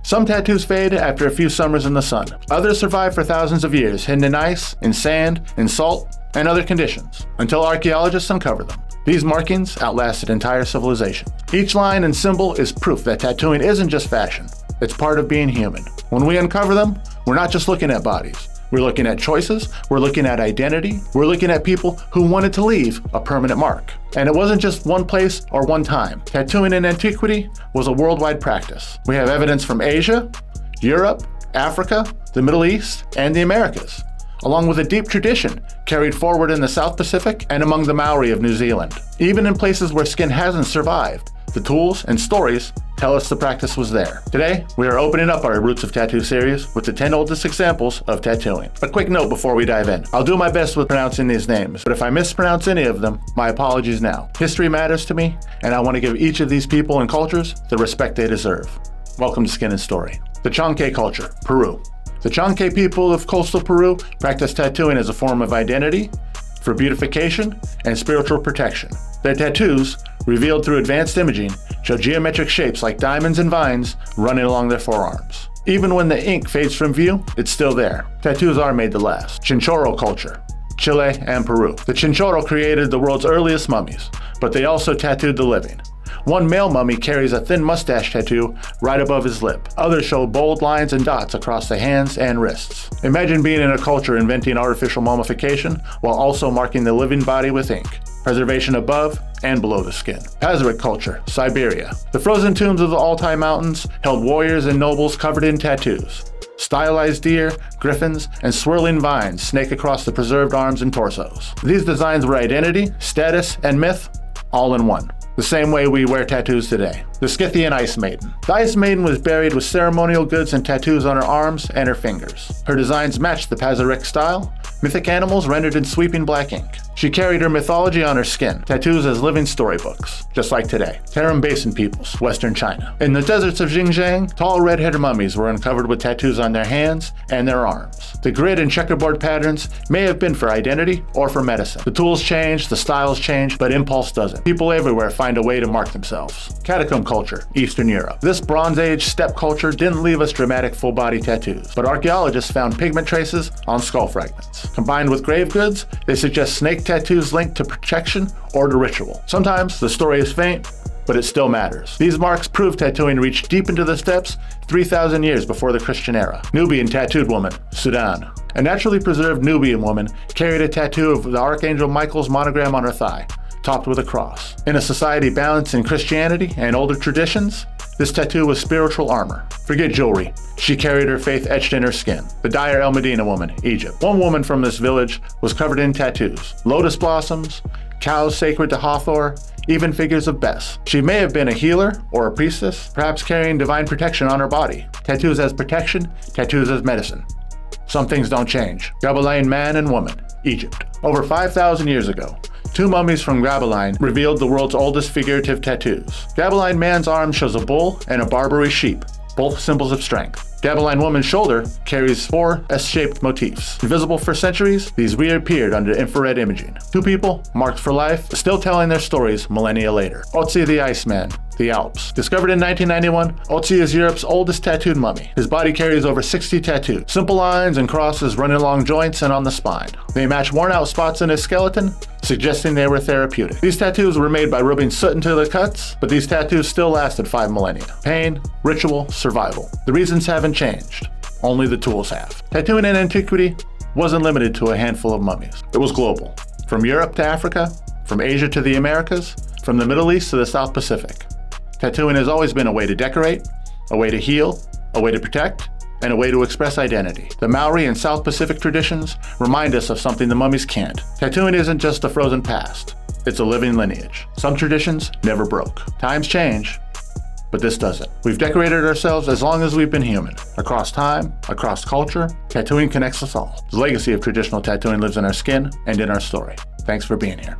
Some tattoos fade after a few summers in the sun. Others survive for thousands of years, hidden in ice, in sand, in salt, and other conditions, until archaeologists uncover them. These markings outlasted entire civilizations. Each line and symbol is proof that tattooing isn't just fashion, it's part of being human. When we uncover them, we're not just looking at bodies. We're looking at choices, we're looking at identity, we're looking at people who wanted to leave a permanent mark. And it wasn't just one place or one time. Tattooing in antiquity was a worldwide practice. We have evidence from Asia, Europe, Africa, the Middle East, and the Americas, along with a deep tradition carried forward in the South Pacific and among the Maori of New Zealand. Even in places where skin hasn't survived, the tools and stories tell us the practice was there. Today, we are opening up our Roots of Tattoo series with the 10 oldest examples of tattooing. A quick note before we dive in. I'll do my best with pronouncing these names, but if I mispronounce any of them, my apologies now. History matters to me, and I want to give each of these people and cultures the respect they deserve. Welcome to Skin and Story. The Chancay culture, Peru. The Chancay people of coastal Peru practice tattooing as a form of identity, for beautification, and spiritual protection. Their tattoos, revealed through advanced imaging, show geometric shapes like diamonds and vines running along their forearms. Even when the ink fades from view, it's still there. Tattoos are made to last. Chinchorro culture, Chile and Peru. The Chinchorro created the world's earliest mummies, but they also tattooed the living. One male mummy carries a thin mustache tattoo right above his lip. Others show bold lines and dots across the hands and wrists. Imagine being in a culture inventing artificial mummification while also marking the living body with ink. Preservation above and below the skin. Pazyryk culture, Siberia. The frozen tombs of the Altai mountains held warriors and nobles covered in tattoos. Stylized deer, griffins, and swirling vines snake across the preserved arms and torsos. These designs were identity, status, and myth all in one. The same way we wear tattoos today. The Scythian Ice Maiden. The Ice Maiden was buried with ceremonial goods and tattoos on her arms and her fingers. Her designs matched the Pazyryk style, mythic animals rendered in sweeping black ink. She carried her mythology on her skin, tattoos as living storybooks, just like today. Tarim Basin peoples, Western China. In the deserts of Xinjiang, tall red-headed mummies were uncovered with tattoos on their hands and their arms. The grid and checkerboard patterns may have been for identity or for medicine. The tools change, the styles change, but impulse doesn't. People everywhere find a way to mark themselves. Catacomb culture, Eastern Europe. This Bronze Age steppe culture didn't leave us dramatic full-body tattoos, but archaeologists found pigment traces on skull fragments. Combined with grave goods, they suggest snake tattoos linked to protection or to ritual. Sometimes the story is faint, but it still matters. These marks prove tattooing reached deep into the steppes 3,000 years before the Christian era. Nubian tattooed woman, Sudan. A naturally preserved Nubian woman carried a tattoo of the Archangel Michael's monogram on her thigh, topped with a cross. In a society balanced in Christianity and older traditions, this tattoo was spiritual armor. Forget jewelry. She carried her faith etched in her skin. The Deir el-Medina woman, Egypt. One woman from this village was covered in tattoos. Lotus blossoms, cows sacred to Hathor, even figures of Bes. She may have been a healer or a priestess, perhaps carrying divine protection on her body. Tattoos as protection, tattoos as medicine. Some things don't change. Gebelein man and woman, Egypt. Over 5,000 years ago, two mummies from Gebelein revealed the world's oldest figurative tattoos. Gebelein man's arm shows a bull and a Barbary sheep, both symbols of strength. Gebelein woman's shoulder carries four S-shaped motifs. Invisible for centuries, these reappeared under infrared imaging. Two people, marked for life, still telling their stories millennia later. Ötzi the Iceman, the Alps. Discovered in 1991, Ötzi is Europe's oldest tattooed mummy. His body carries over 60 tattoos. Simple lines and crosses running along joints and on the spine. They match worn-out spots in his skeleton, suggesting they were therapeutic. These tattoos were made by rubbing soot into the cuts, but these tattoos still lasted 5 millennia. Pain, ritual, survival. The reasons haven't changed. Only the tools have. Tattooing in antiquity wasn't limited to a handful of mummies. It was global. From Europe to Africa, from Asia to the Americas, from the Middle East to the South Pacific. Tattooing has always been a way to decorate, a way to heal, a way to protect, and a way to express identity. The Maori and South Pacific traditions remind us of something the mummies can't. Tattooing isn't just a frozen past, it's a living lineage. Some traditions never broke. Times change, but this doesn't. We've decorated ourselves as long as we've been human. Across time, across culture, tattooing connects us all. The legacy of traditional tattooing lives in our skin and in our story. Thanks for being here.